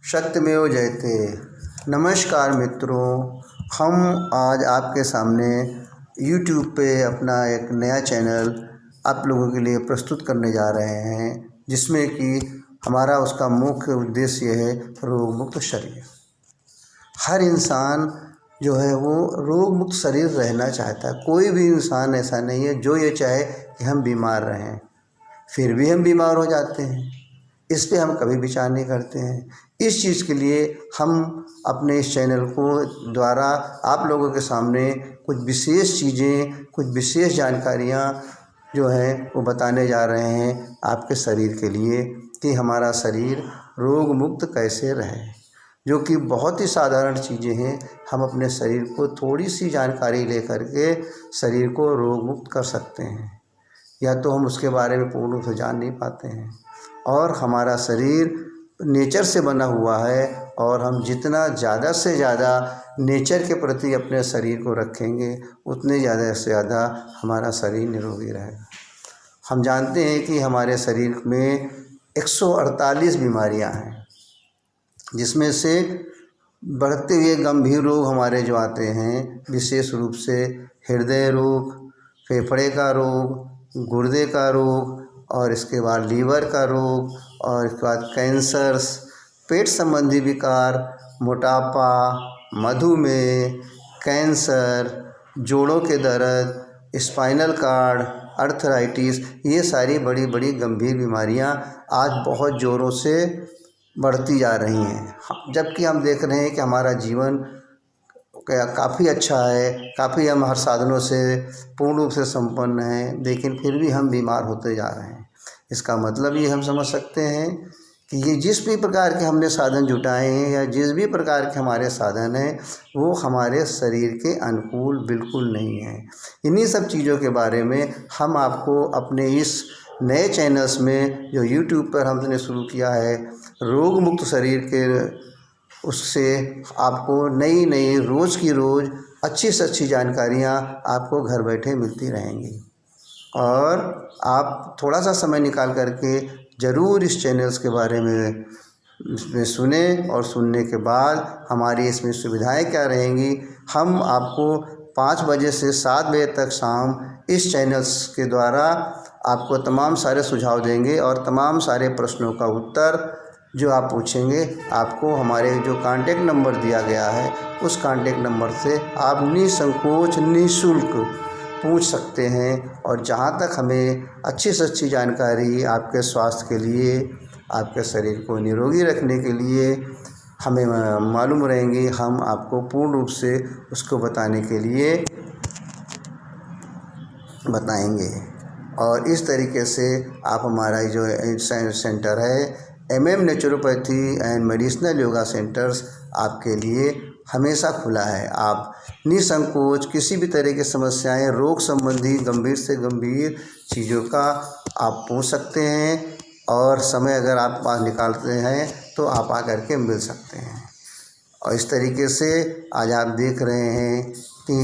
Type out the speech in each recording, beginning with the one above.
सत्यमेव जयते। नमस्कार मित्रों, हम आज आपके सामने YouTube पे अपना एक नया चैनल आप लोगों के लिए प्रस्तुत करने जा रहे हैं, जिसमें कि हमारा उसका मुख्य उद्देश्य है रोग मुक्त शरीर। हर इंसान जो है वो रोग मुक्त शरीर रहना चाहता है। कोई भी इंसान ऐसा नहीं है जो ये चाहे कि हम बीमार रहें, फिर भी हम बीमार हो जाते हैं। इस पे हम कभी विचार नहीं करते हैं। इस चीज़ के लिए हम अपने इस चैनल को द्वारा आप लोगों के सामने कुछ विशेष चीज़ें, कुछ विशेष जानकारियाँ जो हैं वो बताने जा रहे हैं आपके शरीर के लिए, कि हमारा शरीर रोग मुक्त कैसे रहे, जो कि बहुत ही साधारण चीज़ें हैं। हम अपने शरीर को थोड़ी सी जानकारी लेकर के शरीर को रोग मुक्त कर सकते हैं, या तो हम उसके बारे में पूर्ण रूप से जान नहीं पाते हैं। और हमारा शरीर नेचर से बना हुआ है, और हम जितना ज़्यादा से ज़्यादा नेचर के प्रति अपने शरीर को रखेंगे, उतने ज़्यादा से ज़्यादा हमारा शरीर निरोगी रहेगा। हम जानते हैं कि हमारे शरीर में 148 बीमारियां हैं, जिसमें से बढ़ते हुए गंभीर रोग हमारे जो आते हैं, विशेष रूप से हृदय रोग, फेफड़े का रोग, गुर्दे का रोग, और इसके बाद लीवर का रोग, और इसके बाद कैंसर्स, पेट संबंधी विकार, मोटापा, मधुमेह, कैंसर, जोड़ों के दर्द, स्पाइनल कार्ड, अर्थराइटिस, ये सारी बड़ी बड़ी गंभीर बीमारियां आज बहुत ज़ोरों से बढ़ती जा रही हैं। जबकि हम देख रहे हैं कि हमारा जीवन काफ़ी अच्छा है, काफ़ी हम हर साधनों से पूर्ण रूप से संपन्न हैं, लेकिन फिर भी हम बीमार होते जा रहे हैं। इसका मतलब ये हम समझ सकते हैं कि ये जिस भी प्रकार के हमने साधन जुटाए हैं, या जिस भी प्रकार के हमारे साधन हैं, वो हमारे शरीर के अनुकूल बिल्कुल नहीं है। इन्हीं सब चीज़ों के बारे में हम आपको अपने इस नए चैनल्स में जो YouTube पर हमने शुरू किया है, रोग मुक्त शरीर के, उससे आपको नई नई रोज़ की रोज़ अच्छी से अच्छी जानकारियाँ आपको घर बैठे मिलती रहेंगी। और आप थोड़ा सा समय निकाल करके ज़रूर इस चैनल्स के बारे में सुने, और सुनने के बाद हमारी इसमें सुविधाएं क्या रहेंगी, हम आपको 5 बजे से 7 बजे तक शाम इस चैनल्स के द्वारा आपको तमाम सारे सुझाव देंगे, और तमाम सारे प्रश्नों का उत्तर जो आप पूछेंगे, आपको हमारे जो कांटेक्ट नंबर दिया गया है, उस कांटेक्ट नंबर से आप निसंकोच निःशुल्क पूछ सकते हैं। और जहाँ तक हमें अच्छी से अच्छी जानकारी आपके स्वास्थ्य के लिए, आपके शरीर को निरोगी रखने के लिए हमें मालूम रहेंगी, हम आपको पूर्ण रूप से उसको बताने के लिए बताएंगे। और इस तरीके से आप हमारा जो सेंटर है, MM naturopathy and medicinal yoga centres, आपके लिए हमेशा खुला है। आप निसंकोच किसी भी तरह की समस्याएं, रोग संबंधी गंभीर से गंभीर चीज़ों का आप पूछ सकते हैं, और समय अगर आप पास निकालते हैं तो आप आकर के मिल सकते हैं। और इस तरीके से आज आप देख रहे हैं कि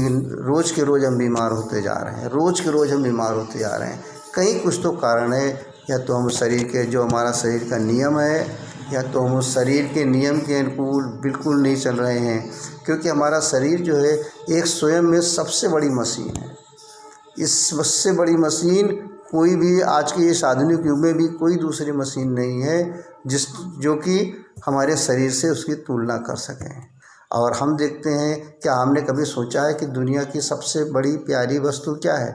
रोज़ के रोज़ हम बीमार होते जा रहे हैं, रोज़ के रोज़ हम बीमार होते जा रहे हैं। कहीं कुछ तो कारण है, या तो हम शरीर के, जो हमारा शरीर का नियम है, या तो हम उस शरीर के नियम के अनुकूल बिल्कुल नहीं चल रहे हैं। क्योंकि हमारा शरीर जो है एक स्वयं में सबसे बड़ी मशीन है। इस सबसे बड़ी मशीन कोई भी आज के इस आधुनिक युग में भी कोई दूसरी मशीन नहीं है जो कि हमारे शरीर से उसकी तुलना कर सकें। और हम देखते हैं, क्या हमने कभी सोचा है कि दुनिया की सबसे बड़ी प्यारी वस्तु क्या है?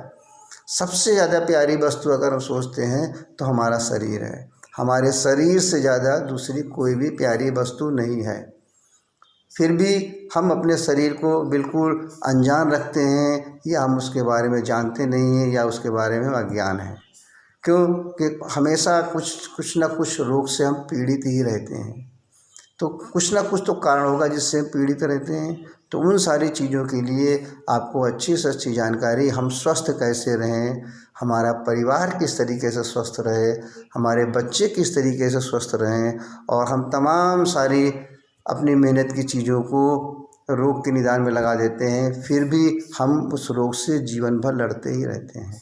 सबसे ज़्यादा प्यारी वस्तु अगर हम सोचते हैं तो हमारा शरीर है। हमारे शरीर से ज़्यादा दूसरी कोई भी प्यारी वस्तु नहीं है। फिर भी हम अपने शरीर को बिल्कुल अनजान रखते हैं, या हम उसके बारे में जानते नहीं हैं, या उसके बारे में अज्ञान है। क्योंकि हमेशा कुछ ना कुछ रोग से हम पीड़ित ही रहते हैं। तो कुछ ना कुछ तो कारण होगा जिससे हम पीड़ित रहते हैं। तो उन सारी चीज़ों के लिए आपको अच्छी से अच्छी जानकारी, हम स्वस्थ कैसे रहें, हमारा परिवार किस तरीके से स्वस्थ रहे, हमारे बच्चे किस तरीके से स्वस्थ रहें, और हम तमाम सारी अपनी मेहनत की चीज़ों को रोग के निदान में लगा देते हैं, फिर भी हम उस रोग से जीवन भर लड़ते ही रहते हैं।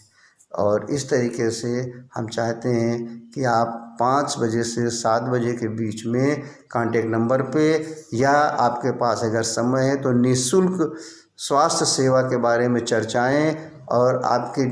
और इस तरीके से हम चाहते हैं कि आप 5 बजे से 7 बजे के बीच में कांटेक्ट नंबर पे, या आपके पास अगर समय है तो निःशुल्क स्वास्थ्य सेवा के बारे में चर्चाएं, और आपके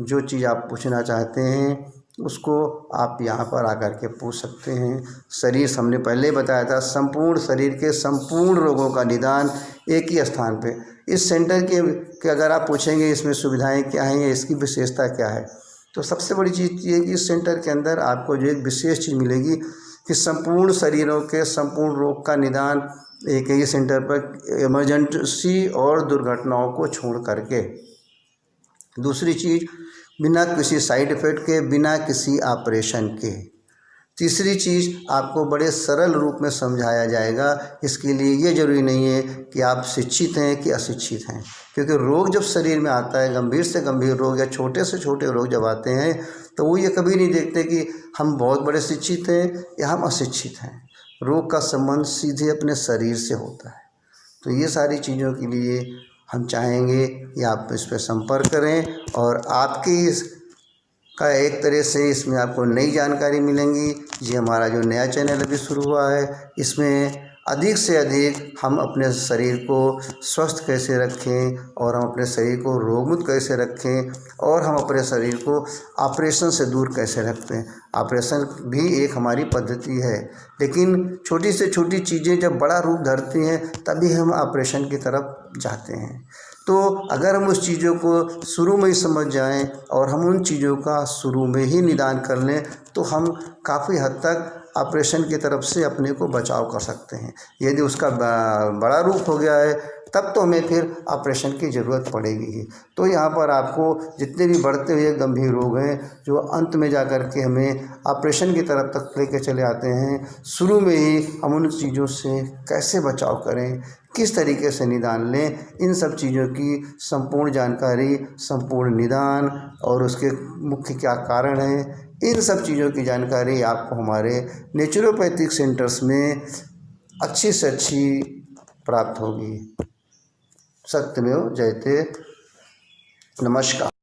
जो चीज़ आप पूछना चाहते हैं उसको आप यहाँ पर आकर के पूछ सकते हैं। शरीर हमने पहले बताया था, संपूर्ण शरीर के संपूर्ण रोगों का निदान एक ही स्थान पे। इस सेंटर के अगर आप पूछेंगे इसमें सुविधाएं क्या हैं या इसकी विशेषता क्या है, तो सबसे बड़ी चीज़ ये है कि इस सेंटर के अंदर आपको जो एक विशेष चीज़ मिलेगी कि संपूर्ण शरीरों के संपूर्ण रोग का निदान एक ही सेंटर पर, इमरजेंसी और दुर्घटनाओं को छोड़ करके। दूसरी चीज़, बिना किसी साइड इफ़ेक्ट के, बिना किसी ऑपरेशन के। तीसरी चीज़, आपको बड़े सरल रूप में समझाया जाएगा। इसके लिए ये ज़रूरी नहीं है कि आप शिक्षित हैं कि अशिक्षित हैं, क्योंकि रोग जब शरीर में आता है, गंभीर से गंभीर रोग या छोटे से छोटे रोग जब आते हैं, तो वो ये कभी नहीं देखते कि हम बहुत बड़े शिक्षित हैं या हम अशिक्षित हैं। रोग का संबंध सीधे अपने शरीर से होता है। तो ये सारी चीज़ों के लिए हम चाहेंगे कि आप इस पर संपर्क करें, और आपकी का एक तरह से इसमें आपको नई जानकारी मिलेंगी। ये हमारा जो नया चैनल अभी शुरू हुआ है, इसमें अधिक से अधिक हम अपने शरीर को स्वस्थ कैसे रखें, और हम अपने शरीर को रोगमुक्त कैसे रखें, और हम अपने शरीर को ऑपरेशन से दूर कैसे रखते हैं। ऑपरेशन भी एक हमारी पद्धति है, लेकिन छोटी से छोटी चीज़ें जब बड़ा रूप धरती हैं तभी हम ऑपरेशन की तरफ जाते हैं। तो अगर हम उस चीज़ों को शुरू में ही समझ जाएं और हम उन चीज़ों का शुरू में ही निदान कर लें, तो हम काफ़ी हद तक ऑपरेशन की तरफ से अपने को बचाव कर सकते हैं। यदि उसका बड़ा रूप हो गया है, तब तो हमें फिर ऑपरेशन की ज़रूरत पड़ेगी ही। तो यहाँ पर आपको जितने भी बढ़ते हुए गंभीर रोग हैं, जो अंत में जा कर के हमें ऑपरेशन की तरफ तक लेके चले आते हैं, शुरू में ही हम उन चीज़ों से कैसे बचाव करें, किस तरीके से निदान लें, इन सब चीज़ों की संपूर्ण जानकारी, संपूर्ण निदान और उसके मुख्य क्या कारण हैं, इन सब चीज़ों की जानकारी आपको हमारे नेचुरोपैथिक सेंटर्स में अच्छी से अच्छी प्राप्त होगी। सत्यमेव जयते। नमस्कार।